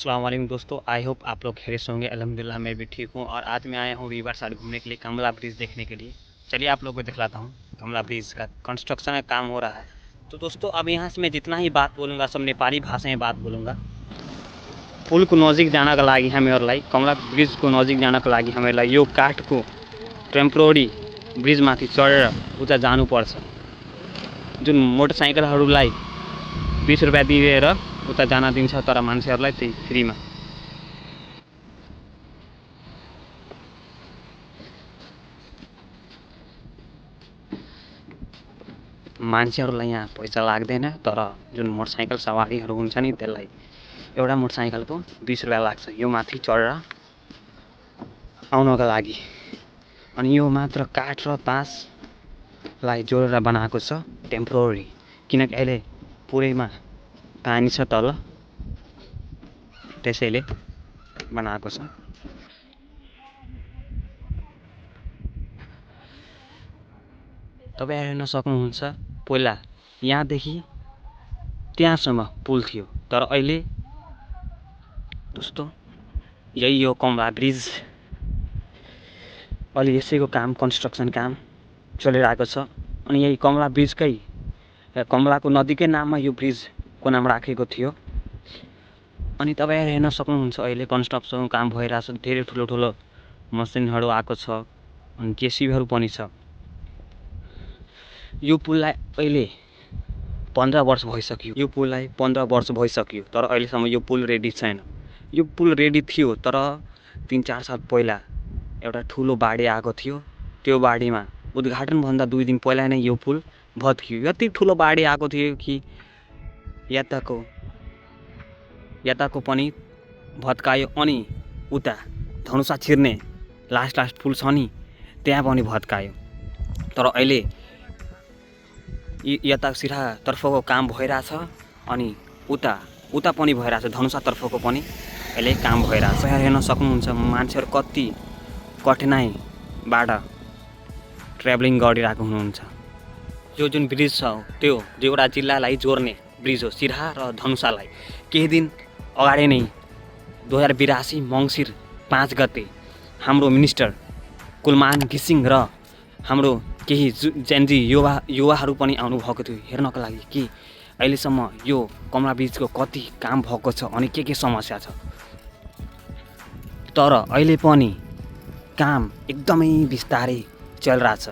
अस्सलाम वालेकुम दोस्तों, आई होप आप लोग खैरियत से होंगे। अल्हम्दुलिल्लाह मैं भी ठीक हूँ और आज मैं आया हूँ रिवर साइड घूमने के लिए, कमला ब्रिज देखने के लिए। चलिए आप लोग को दिखलाता हूँ। कमला ब्रिज का कंस्ट्रक्शन का काम हो रहा है। तो दोस्तों अब यहाँ से मैं जितना ही बात बोलूँगा सब नेपाली भाषा में बात बोलूँगा। पुल को नजिक जानको लागि हामीहरूलाई कमला ब्रिजको नजिक जानको लागि हामीहरूलाई यो काठको टेम्पोररी ब्रिजमाथि चढेर उता जानुपर्छ। जुन मोटरसाइकलहरूलाई 20 रुपियाँ दिएर उता जान दिन्छ, तर मान्छेहरूलाई त्यही फ्रीमा। मान्छेहरूलाई यहाँ पैसा लाग्दैन, तर जुन मोटरसाइकल सवारीहरू हुन्छ नि त्यसलाई एउटा मोटरसाइकलको 20 रुपियाँ लाग्छ यो माथि चढेर आउनको लागि। अनि यो मात्र काठ र बाँसलाई जोडेर बनाएको छ टेम्पोररी, किनकि अहिले पुरैमा पानी छ तल, त्यसैले बनाएको छ। तपाईँ हेर्न सक्नुहुन्छ पहिला यहाँदेखि त्यहाँसम्म पुल थियो, तर अहिले दोस्तों यही हो कमला ब्रिज। अहिले यसैको काम, कन्स्ट्रक्सन काम चलिरहेको छ। अनि यही कमला ब्रिजकै कमलाको नदीकै नाममा यो ब्रिजको नाम राखेको थियो। अनि तपाईँ हेर्न सक्नुहुन्छ अहिले कन्स्ट्रक्सनको काम भइरहेछ। धेरै ठुलो ठुलो मसिनहरू आएको छ अनि जेसिबीहरू पनि छ। यो पुललाई अहिले 15 वर्ष भइसक्यो। यो पुललाई 15 वर्ष भइसक्यो, तर अहिलेसम्म यो पुल रेडी छैन। यो पुल रेडी थियो, तर 3-4 साल पहिला एउटा ठुलो बाढी आएको थियो। त्यो बाढीमा उद्घाटनभन्दा 2 दिन पहिला नै यो पुल भत्कियो। यति ठुलो बाढी आएको थियो कि यताको पनि भत्कायो, अनि उता धनुषा छिर्ने लास्ट पुल छ नि त्यहाँ पनि भत्कायो। तर अहिले यता सिराहातर्फको काम भइरहेछ अनि उता पनि भइरहेछ, धनुषातर्फको पनि अहिले काम भइरहेछ। यहाँ हेर्न सक्नुहुन्छ मान्छेहरू कति कठिनाइबाट ट्राभलिङ गरिरहेको हुनुहुन्छ। यो जुन ब्रिज छ त्यो दुईवटा जिल्लालाई जोड्ने ब्रिज हो, सिराहा र धनुषालाई। केही दिन अगाडि नै 2082 मङ्सिर 5 गते हाम्रो मिनिस्टर कुलमान घिसिङ र हाम्रो केही जेनजी युवाहरू पनि आउनुभएको थियो हेर्नको लागि कि अहिलेसम्म यो कमला ब्रिजको कति काम भएको छ अनि के समस्या छ। तर अहिले पनि काम एकदमै बिस्तारै चलिरहेछ,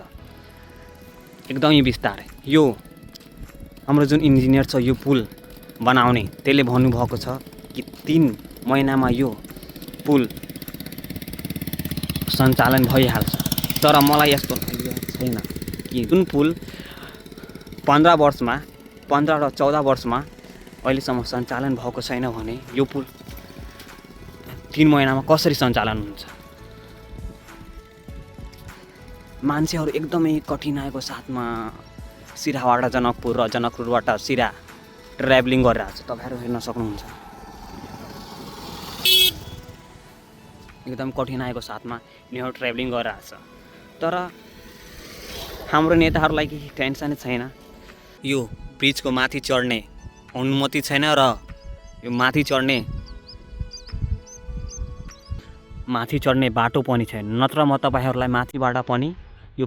एकदमै बिस्तारै। यो हाम्रो जुन इन्जिनियर छ यो पुल बनाउने, त्यसले भन्नुभएको छ कि 3 महिनामा यो पुल सञ्चालन भइहाल्छ। तर मलाई यस्तो छैन कि जुन पुल 15 वर्षमा 15 र 14 वर्षमा अहिलेसम्म सञ्चालन भएको छैन भने यो पुल 3 महिनामा कसरी सञ्चालन हुन्छ। मान्छेहरू एकदमै कठिनाइको साथमा सिराहाबाट जनकपुर र जनकपुरबाट सिरा ट्राभलिङ गरिरहेको छ। तपाईँहरू हेर्न सक्नुहुन्छ एकदम कठिनाइको साथमा यिनीहरू ट्राभलिङ गरिरहेको छ। तर हाम्रो नेताहरूलाई केही टेन्सनै छैन। यो ब्रिजको माथि चढ्ने अनुमति छैन र यो माथि चढ्ने बाटो पनि छैन, नत्र म तपाईँहरूलाई माथिबाट पनि यो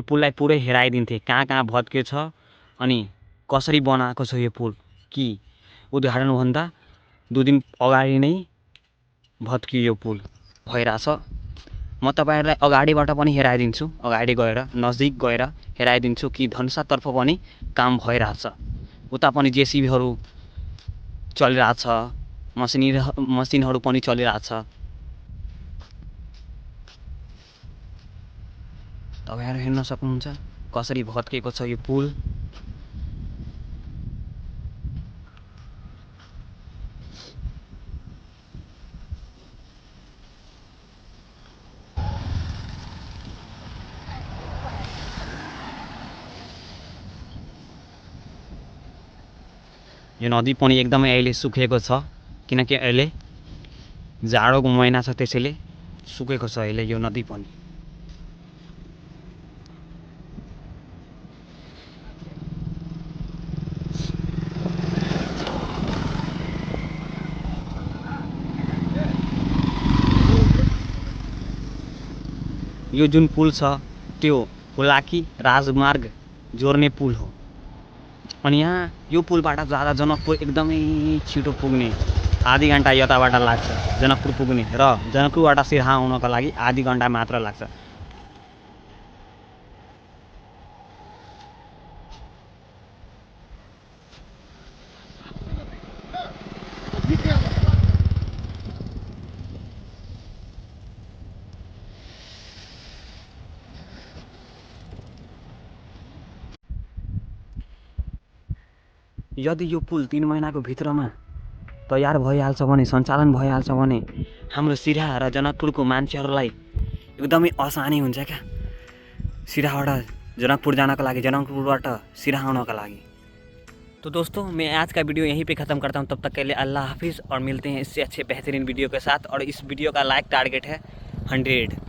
पुललाई पुरै हेराइदिन्थेँ कहाँ भत्के छ अनि कसरी बनाएको छ यो पुल। कि उद्घाटनभन्दा 2 दिन अगाडि नै भत्कियो यो पुल भइरहेछ। म तपाईँहरूलाई अगाडिबाट पनि हेराइदिन्छु, अगाडि गएर नजिक गएर हेराइदिन्छु कि धनुषातर्फ पनि काम भइरहेछ। उता पनि जेसिबीहरू चलिरहेछ, मसिनहरू पनि चलिरहेछ। तपाईँहरू हेर्न सक्नुहुन्छ कसरी भत्केको छ यो पुल। यो नदी पनि एकदमै अहिले सुकेको छ, किनकि अहिले जाडोको महिना छ, त्यसैले सुकेको छ अहिले यो नदी पनि। यो जुन पुल छ त्यो हुलाकी राजमार्ग जोड्ने पुल हो। अनि यहाँ यो पुलबाट जाँदा जनकपुर एकदमै छिटो पुग्ने, आधी घन्टा यताबाट लाग्छ जनकपुर पुग्ने र जनकपुरबाट सिधा आउनको लागि आधी घन्टा मात्र लाग्छ। यदि यो पुल 3 महिनाको भित्रमा तयार भइहाल्छ भने, सञ्चालन भइहाल्छ भने हाम्रो सिरा र जनकपुरको मान्छेहरूलाई एकदमै आसानी हुन्छ क्या, सिराबाट जनकपुर जानको लागि, जनकपुरबाट सिरा आउनको लागि। तो दोस्तों मैं आज का वीडियो यहीं पे ख़त्म करता हूँ। तब तक के लिए अल्लाह हाफिज़ और मिलते हैं इससे अच्छे बेहतरीन वीडियो के साथ। और इस वीडियो का लाइक टारगेट है 100।